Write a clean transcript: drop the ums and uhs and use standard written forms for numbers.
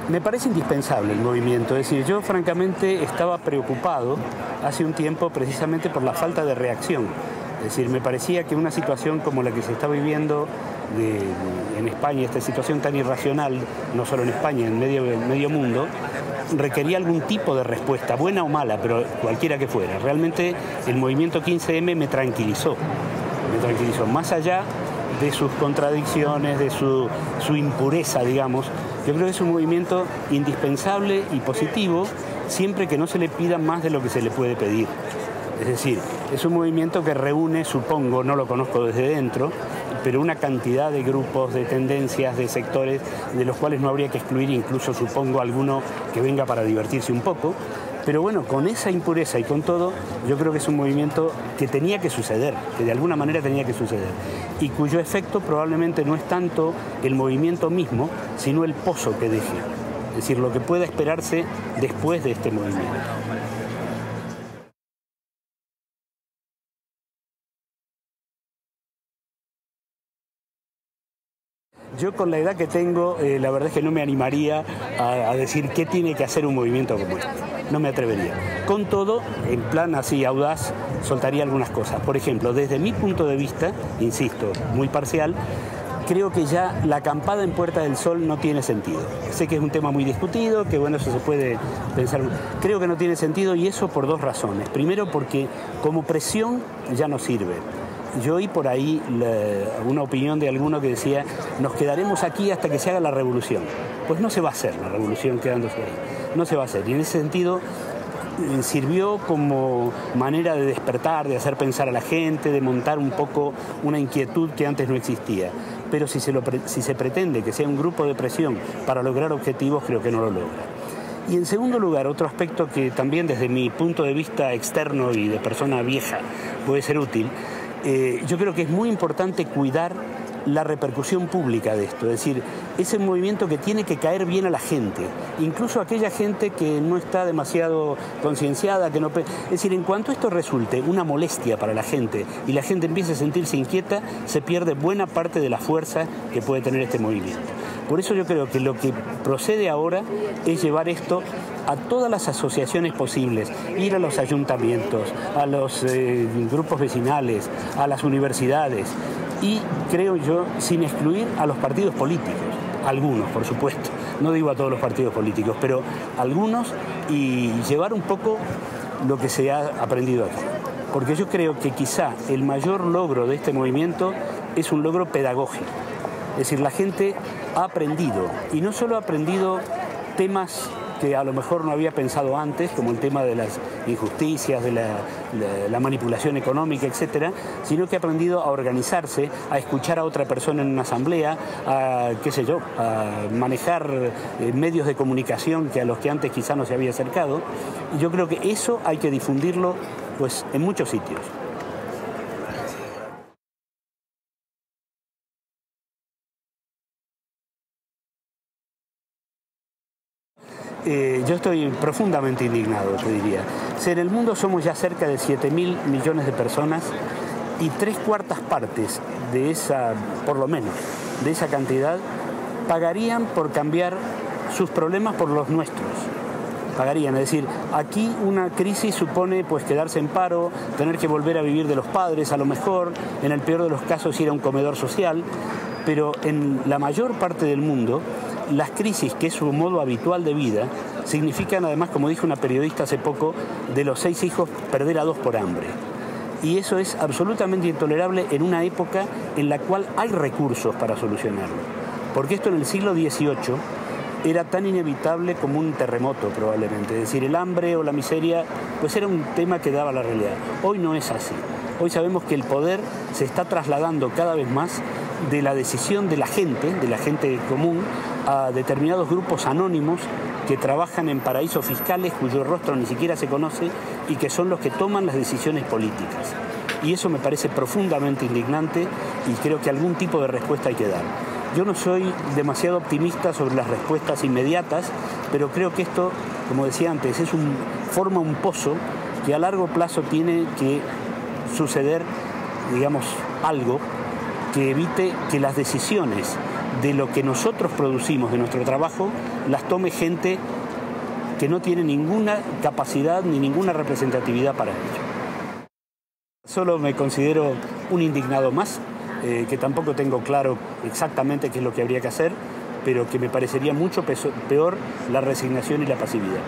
Me parece indispensable el movimiento, es decir, yo francamente estaba preocupado hace un tiempo precisamente por la falta de reacción. Es decir, me parecía que una situación como la que se está viviendo en España, esta situación tan irracional, no solo en España, en medio mundo, requería algún tipo de respuesta, buena o mala, pero cualquiera que fuera. Realmente el movimiento 15M me tranquilizó, más allá de sus contradicciones, de su impureza, digamos. Yo creo que es un movimiento indispensable y positivo siempre que no se le pida más de lo que se le puede pedir. Es decir, es un movimiento que reúne, supongo, no lo conozco desde dentro, pero una cantidad de grupos, de tendencias, de sectores, de los cuales no habría que excluir incluso, supongo, alguno que venga para divertirse un poco. Pero bueno, con esa impureza y con todo, yo creo que es un movimiento que tenía que suceder, que de alguna manera tenía que suceder, y cuyo efecto probablemente no es tanto el movimiento mismo, sino el pozo que deje, es decir, lo que pueda esperarse después de este movimiento. Yo con la edad que tengo, la verdad es que no me animaría a decir qué tiene que hacer un movimiento como este. No me atrevería. Con todo, en plan así audaz, soltaría algunas cosas. Por ejemplo, desde mi punto de vista, insisto, muy parcial, creo que ya la acampada en Puerta del Sol no tiene sentido. Sé que es un tema muy discutido, que bueno, eso se puede pensar. Creo que no tiene sentido y eso por dos razones. Primero, porque como presión ya no sirve. Yo oí por ahí una opinión de alguno que decía, nos quedaremos aquí hasta que se haga la revolución. Pues no se va a hacer la revolución quedándose ahí, no se va a hacer. Y en ese sentido sirvió como manera de despertar, de hacer pensar a la gente, de montar un poco una inquietud que antes no existía. Pero si se pretende que sea un grupo de presión para lograr objetivos, creo que no lo logra. Y en segundo lugar, otro aspecto que también desde mi punto de vista externo y de persona vieja puede ser útil, yo creo que es muy importante cuidar la repercusión pública de esto, es decir, es un movimiento que tiene que caer bien a la gente, incluso a aquella gente que no está demasiado concienciada, que no... Es decir, en cuanto esto resulte una molestia para la gente y la gente empiece a sentirse inquieta, se pierde buena parte de la fuerza que puede tener este movimiento. Por eso yo creo que lo que procede ahora es llevar esto a todas las asociaciones posibles, ir a los ayuntamientos, a los grupos vecinales, a las universidades y, creo yo, sin excluir a los partidos políticos, algunos, por supuesto, no digo a todos los partidos políticos, pero algunos, y llevar un poco lo que se ha aprendido aquí. Porque yo creo que quizá el mayor logro de este movimiento es un logro pedagógico. Es decir, la gente ha aprendido, y no solo ha aprendido temas que a lo mejor no había pensado antes, como el tema de las injusticias, de la manipulación económica, etcétera, sino que ha aprendido a organizarse, a escuchar a otra persona en una asamblea, a, qué sé yo, a manejar medios de comunicación a los que antes quizá no se había acercado. Y yo creo que eso hay que difundirlo pues, en muchos sitios. Yo estoy profundamente indignado, te diría. Si en el mundo somos ya cerca de 7.000 millones de personas y 3/4 partes de esa, por lo menos, de esa cantidad, pagarían por cambiar sus problemas por los nuestros. Pagarían, es decir, aquí una crisis supone pues quedarse en paro, tener que volver a vivir de los padres, a lo mejor, en el peor de los casos ir a un comedor social, pero en la mayor parte del mundo las crisis, que es su modo habitual de vida, significan además, como dijo una periodista hace poco, de los 6 hijos perder a 2 por hambre. Y eso es absolutamente intolerable en una época en la cual hay recursos para solucionarlo. Porque esto en el siglo XVIII era tan inevitable como un terremoto probablemente. Es decir, el hambre o la miseria pues era un tema que daba la realidad. Hoy no es así. Hoy sabemos que el poder se está trasladando cada vez más de la decisión de la gente común, a determinados grupos anónimos que trabajan en paraísos fiscales cuyo rostro ni siquiera se conoce y que son los que toman las decisiones políticas. Y eso me parece profundamente indignante y creo que algún tipo de respuesta hay que dar. Yo no soy demasiado optimista sobre las respuestas inmediatas, pero creo que esto, como decía antes, forma un pozo que a largo plazo tiene que suceder, digamos, algo que evite que las decisiones de lo que nosotros producimos, de nuestro trabajo, las tome gente que no tiene ninguna capacidad ni ninguna representatividad para ello. Solo me considero un indignado más, que tampoco tengo claro exactamente qué es lo que habría que hacer, pero que me parecería mucho peor la resignación y la pasividad.